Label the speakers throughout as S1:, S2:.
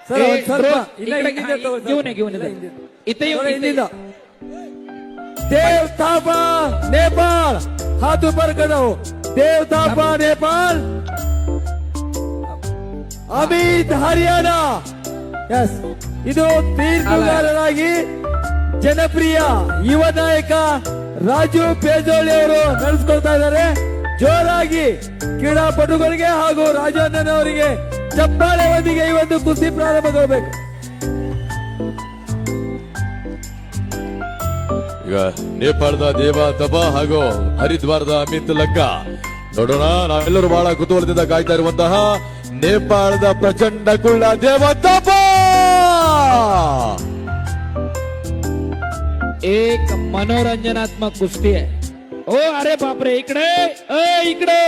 S1: sir ಒಂದ್ ಸ್ವಲ್ಪ देव थापा नेपाल हाथ ऊपर करो देव थापा नेपाल अमित हरियाणा यस ಇದು ತೀರ್ಪುಗಾರರಾಗಿ ಜನಪ್ರಿಯ ಯುವ ನಾಯಕ ರಾಜು ಪೇಜೋಳಿ ಅವರು ನಡೆಸಿಕೊಳ್ತಾ ಇದ್ದಾರೆ ಜೋರಾಗಿ ಕ್ರೀಡಾಪಟುಗಳಿಗೆ ಹಾಗೂ ರಾಜು ಅಣ್ಣನವರಿಗೆ ಚಪ್ಪಾಳೆ ಒಂದಿಗೆ ಈ ಒಂದು ಕುಸ್ತಿ ಪ್ರಾರಂಭಗೊಳ್ಳಬೇಕು
S2: ಈಗ ನೇಪಾಳದ ದೇವ ತಬಾ ಹಾಗೂ ಹರಿದ್ವಾರದ ಅಮಿತ್ ಲಕ್ಕ ನೋಡೋಣ ನಾವೆಲ್ಲರೂ ಬಹಳ ಕುತೂಹಲದಿಂದ ಕಾಯ್ತಾ ಇರುವಂತಹ ನೇಪಾಳದ ಪ್ರಚಂಡ ಕುಳ್ಳ ದೇವ ತಬಾ
S3: एक मनोरंजनात्मक कुस्ती आहे ओ अरे बापरे इकडे इकडे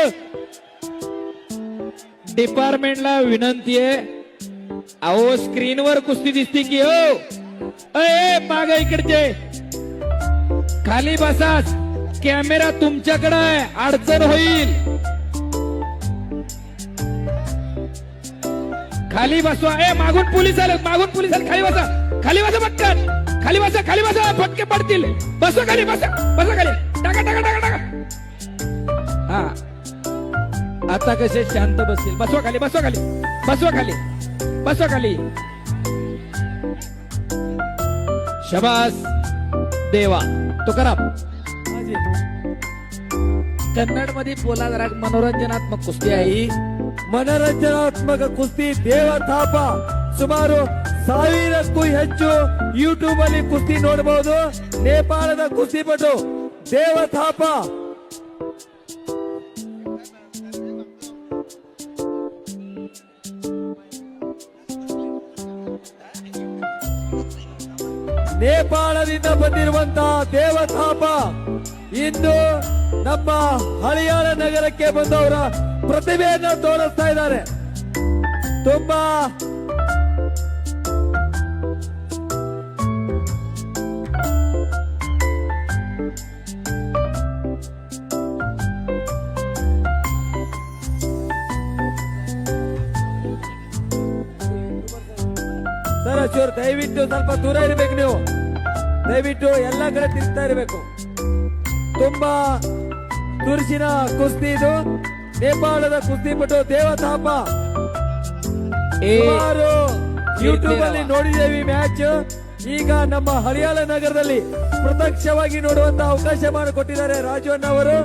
S3: डिपार्टमेंटला विनंती आहे अहो स्क्रीनवर कुस्ती दिसते की हो माग इकडचे खाली बसा कॅमेरा तुमच्याकडे आहे अडचण होईल खाली बसवा मागून पोलीस आले खाली बसा पटकन खाली बसा फटके पडतील बसा खाली बसा खाली टाका टाका टाका टाका हा आता कसे शांत बसतील बसवा खाली शबास देवा तुकाराम कन्नड मध्ये बोला जरा मनोरंजनात्मक कुस्ती आहे
S1: ಮನರಂಜನಾತ್ಮಕ ಕುಸ್ತಿ ದೇವ ಥಾಪ ಸುಮಾರು 1000ಕ್ಕೂ ಹೆಚ್ಚು ಯೂಟ್ಯೂಬ್ ಅಲ್ಲಿ ಕುಸ್ತಿ ನೋಡಬಹುದು ನೇಪಾಳದ ಕುಸ್ತಿಪಟು ದೇವ ಥಾಪ ನೇಪಾಳದಿಂದ ಬಂದಿರುವಂತಹ ದೇವ ಥಾಪ ಇಂದು ನಮ್ಮ ಹಳಿಯಾಳ ನಗರಕ್ಕೆ ಬಂದವರ ಪ್ರತಿಭೆಯನ್ನು ತೋರಿಸ್ತಾ ಇದ್ದಾರೆ ತುಂಬಾ ಸರ್ ಅಶೋರ್ ದಯವಿಟ್ಟು ಸ್ವಲ್ಪ ದೂರ ಇರಬೇಕು ನೀವು ದಯವಿಟ್ಟು ಎಲ್ಲ ಕಡೆ ತಿರುಗ್ತಾ ಇರಬೇಕು ತುಂಬಾ ತುರುಸಿನ ಕುಸ್ತಿ ಇದು ನೇಪಾಳದ ಕುಸ್ತಿಪಟು ದೇವ ಥಾಪ ಸುಮಾರು ಯೂಟ್ಯೂಬ್ ಅಲ್ಲಿ ನೋಡಿದ್ದೇವೆ ಮ್ಯಾಚ್ ಈಗ ನಮ್ಮ ಹಳಿಯಾಳ ನಗರದಲ್ಲಿ ಪ್ರತ್ಯಕ್ಷವಾಗಿ ನೋಡುವಂತ ಅವಕಾಶ ಮಾಡಿಕೊಟ್ಟಿದ್ದಾರೆ ರಾಜು ಅಣ್ಣ ಅವರು